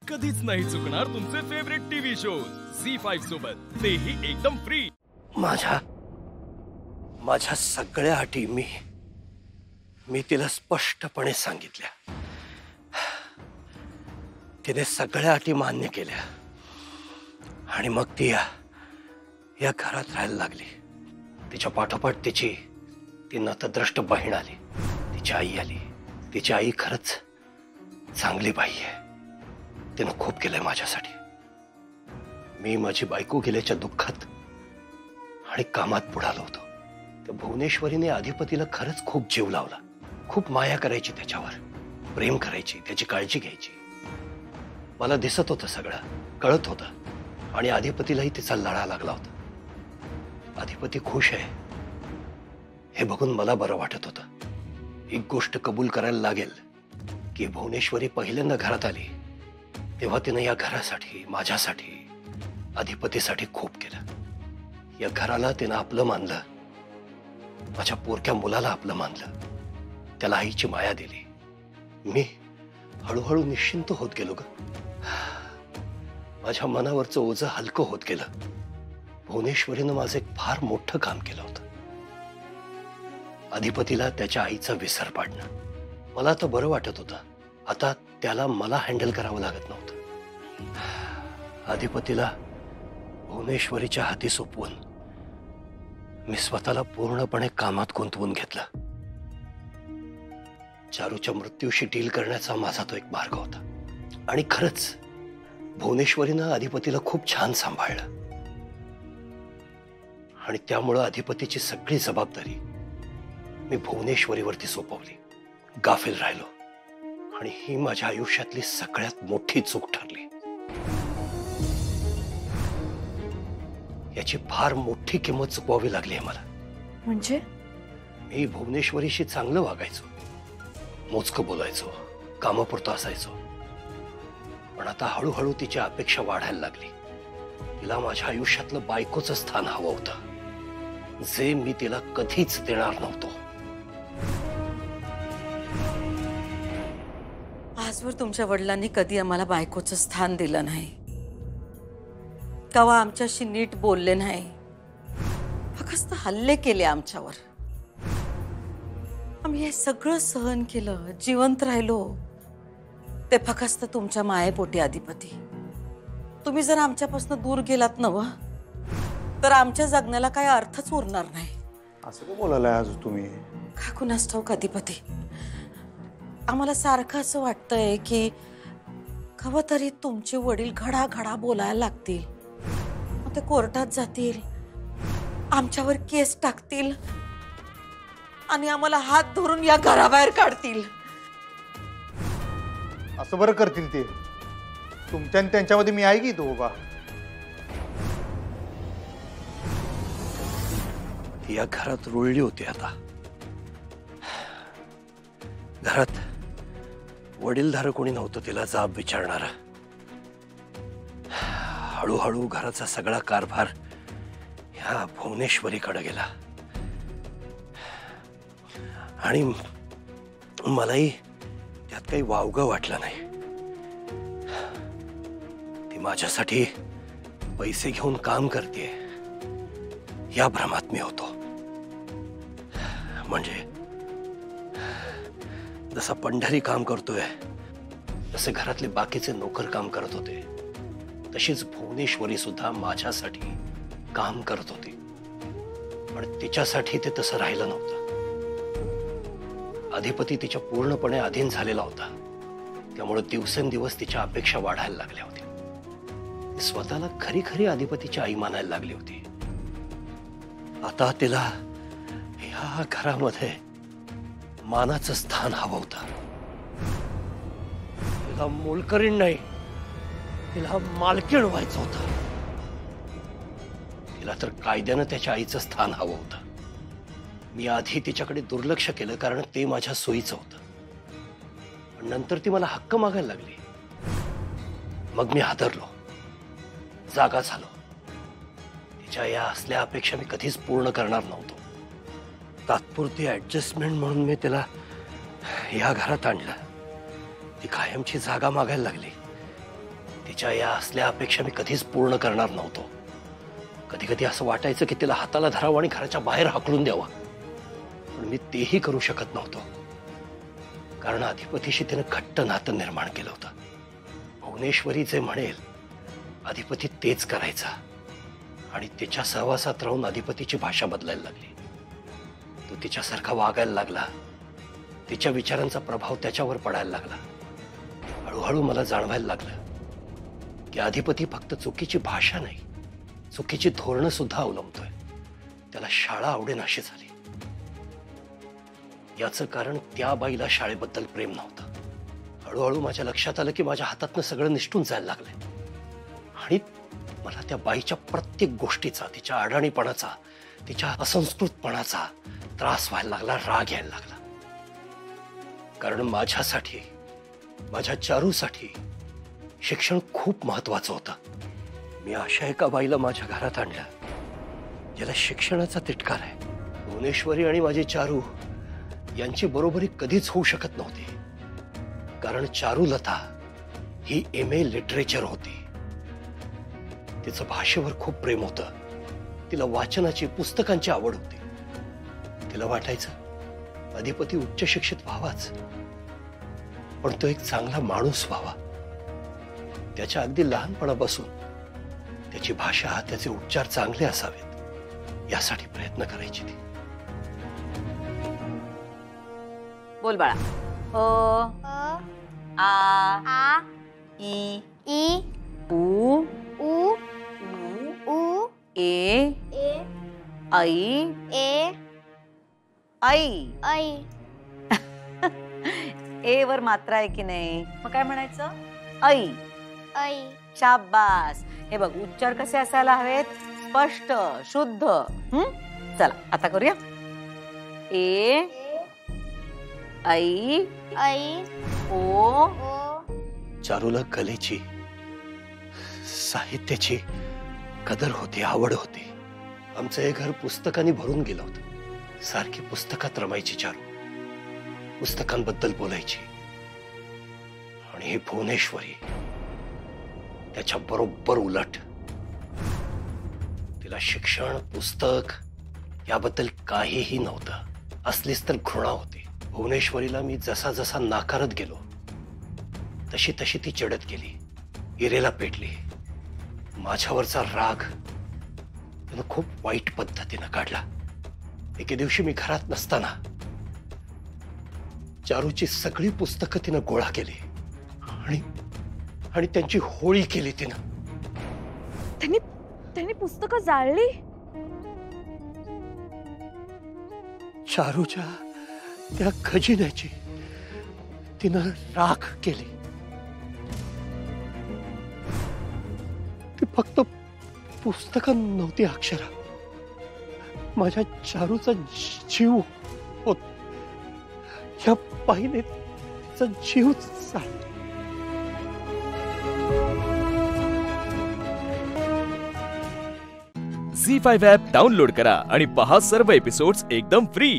कधीच नाही चुकणार तुमचे फेवरेट टीव्ही शोज झी5 सोबत, तेही एकदम फ्री। माझ्या सगळ्या अटी मी तिला स्पष्टपणे सांगितल्या। तिने सगळ्या अटी मान्य केल्या आणि मग ती या घरात राहायला लागली। तिच्या पाठोपाठ ती नतद्रष्ट बहीण आली, तिची आई आली। तिची आई खरंच चांगली बाई आहे, तिनं खूप केलंय माझ्यासाठी। मी माझी बायको गेल्याच्या दुःखात आणि कामात बुडालो होतो। त्या भुवनेश्वरीने अधिपतीला खरंच खूप जीव लावला, खूप माया करायची त्याच्यावर, प्रेम करायची, त्याची काळजी घ्यायची। मला दिसत होतं, सगळं कळत होतं आणि अधिपतीलाही तिचा लढा लागला होता। अधिपती खुश आहे हे बघून मला बरं वाटत होतं। एक गोष्ट कबूल करायला लागेल की भुवनेश्वरी पहिल्यांदा घरात आली तेव्हा तिनं या घरासाठी, माझ्यासाठी, अधिपतीसाठी खूप केलं। या घराला तिनं आपलं मानलं, माझ्या पोरक्या मुलाला आपलं मानलं, त्याला आईची माया दिली। मी हळूहळू निश्चिंत होत गेलो ग। माझ्या मनावरचं ओझं हलकं होत गेलं। भुवनेश्वरीनं माझं एक फार मोठं काम केलं होतं, अधिपतीला त्याच्या आईचा विसर पाडणं। मला तर बरं वाटत होतं, आता त्याला मला हँडल करावं लागत नव्हतं। अधिपतीला भुवनेश्वरीच्या हाती सोपवून मी स्वतःला पूर्णपणे कामात गुंतवून घेतलं। चारूच्या मृत्यूशी डील करण्याचा माझा तो एक मार्ग होता आणि खरंच भुवनेश्वरीनं अधिपतीला खूप छान सांभाळलं आणि त्यामुळं अधिपतीची सगळी जबाबदारी मी भुवनेश्वरीवरती सोपवली। गाफील राहिलो आणि ही माझ्या आयुष्यातली सगळ्यात मोठी चूक ठरली। याची फार मोठी किंमत चुकवावी लागली आहे मला। म्हणजे मी भुवनेश्वरीशी चांगलं वागायचो, मोजकं बोलायचो, कामापुरतं असायचो, पण आता हळूहळू तिची अपेक्षा वाढायला लागली। तिला माझ्या आयुष्यातलं बायकोचं स्थान हवं होतं, जे मी तिला कधीच देणार नव्हतो। आजवर तुमच्या वडिलांनी कधी आम्हाला बायकोचं स्थान दिलं नाही, कवा आमच्याशी नीट बोलले नाही, फक्त हल्ले केले आमच्यावर। आम्ही हे सगळं सहन केलं, जिवंत राहिलो, ते फक्त तुमच्या मायेपोटी। अधिपती, तुम्ही जर आमच्यापासून दूर गेलात नव तर आमच्या जगण्याला काही अर्थच उरणार नाही। असं का बोलायला आज तुम्ही? का कुणास ठाऊक अधिपती, आम्हाला सारखं असं वाटतंय की कवा तरी तुमचे वडील घडा घडा बोलायला लागतील, मग ते कोर्टात जातील, आमच्यावर केस टाकतील आणि आम्हाला हात धरून या घराबाहेर काढतील। असं बरं करतील ते? तुमच्या आणि त्यांच्यामध्ये मी आहे की तो बाबा? या घरात रुळली होती आता। घरात वडीलधारं कोणी नव्हतं तिला जाब विचारणारा। हळूहळू घराचा सगळा कारभार ह्या भुवनेश्वरीकडे गेला आणि मलाही त्यात काही वावगं वाटलं नाही। ती माझ्यासाठी पैसे घेऊन काम करते या भ्रमात मी होतो। म्हणजे जसा पंढरी काम करतोय तसे घरातले बाकीचे नोकर काम करत होते, तशीच भुवनेश्वरी सुद्धा माझ्यासाठी काम करत होती, पण तिच्यासाठी ते तसं राहिलं नव्हतं। अधिपती तिच्या पूर्णपणे अधीन झालेला होता, त्यामुळे दिवसेंदिवस तिच्या अपेक्षा वाढायला लागल्या होत्या। स्वतःला खरी खरी अधिपतीची आई मानायला लागली होती। आता तिला ह्या घरामध्ये मानाचं स्थान हवं होतं। तिला मोलकरीण नाही, तिला मालकीण व्हायचं होतं। तिला तर कायद्यानं त्याच्या आईचं स्थान हवं होतं। मी आधी तिच्याकडे दुर्लक्ष केलं कारण ते माझ्या सोयीचं होतं, पण नंतर ती मला हक्क मागायला लागली। मग मी हादरलो, जागा झालो। तिच्या या असल्या अपेक्षा मी कधीच पूर्ण करणार नव्हतो। तात्पुरती ऍडजस्टमेंट म्हणून मी तिला या घरात आणलं। ती कायमची जागा मागायला लागली, तिच्या या असल्या अपेक्षा मी कधीच पूर्ण करणार नव्हतो. कधी कधी असं वाटायचं की तिला हाताला धरावं आणि घराच्या बाहेर हाकलून द्यावं, पण मी तेही करू शकत नव्हतो. कारण अधिपतीशी तिनं घट्ट नातं निर्माण केलं होतं. भुवनेश्वरी जे म्हणेल अधिपती तेच करायचा आणि तिच्या सहवासात राहून अधिपतीची भाषा बदलायला लागली. तो तिच्यासारखा वागायला लागला. तिच्या विचारांचा प्रभाव त्याच्यावर पडायला लागला. हळूहळू मला जाणवायला लागलं की अधिपती फक्त चुकीची भाषा नाही, चुकीची धोरणं सुद्धा अवलंबतोय. त्याला शाळा आवडेनाशी झाली. याचं कारण त्या बाईला शाळेबद्दल प्रेम नव्हतं. हळूहळू माझ्या लक्षात आलं की माझ्या हातातनं सगळं निसटून जायला लागलंय आणि मला त्या बाईच्या प्रत्येक गोष्टीचा, तिच्या अडाणीपणाचा, तिच्या असंस्कृतपणाचा त्रास व्हायला लागला, राग यायला लागला. कारण माझ्यासाठी, माझ्या चारूसाठी शिक्षण खूप महत्वाचं होतं. मी अशा एका बाईला माझ्या घरात आणलं ज्याला शिक्षणाचा तिटकार आहे. भुवनेश्वरी आणि माझी चारू यांची बरोबरी कधीच होऊ शकत नव्हती. कारण चारुलता ही MA लिटरेचर होती. तिचं भाषेवर खूप प्रेम होतं. तिला वाचनाची, पुस्तकांची आवड होती. तिला वाटायचं अधिपती उच्च शिक्षित व्हावाच, पण तो एक चांगला माणूस व्हावा. त्याच्या अगदी लहानपणापासून त्याची भाषा, त्याचे उच्चार चांगले असावेत यासाठी प्रयत्न करायची ती. बोल बाळा. आ ई ई उ उ उ ए ए आई ए आई. आई ए वर मात्रा आहे की नाही, मग काय म्हणायचं? आई. आई शाबास. हे बघ, उच्चार कसे असायला हवेत? स्पष्ट, शुद्ध. चला आता करूया. ए आई आई ओ. ओ चारूला कलेची, साहित्याची कदर होती, आवड होती. आमचं हे घर पुस्तकांनी भरून गेलं होतं. सारखी पुस्तकात रमायची चारू, पुस्तकांबद्दल बोलायची. आणि ही भुवनेश्वरी त्याच्या बरोबर उलट. तिला शिक्षण, पुस्तक याबद्दल काहीही नव्हतं. असलीच तर घृणा होती. भुवनेश्वरीला मी जसा जसा नाकारत गेलो तशी तशी ती चिडत गेली, इरेला पेटली. माझ्यावरचा राग तिनं खूप वाईट पद्धतीनं काढला. एके दिवशी मी घरात नसताना चारूची सगळी पुस्तकं तिनं गोळा केली आणि त्यांची होळी केली तिनं. त्यांनी पुस्तकं जाळली. चारूच्या त्या खजिन्याची तिनं राख केली. ती फक्त पुस्तकं नव्हती अक्षरा, माझ्या चारूचा जीव होत. या बाईने तिचा जीव चालला. झी5 ॲप डाउनलोड करा आणि पहा सर्व एपिसोड्स एकदम फ्री.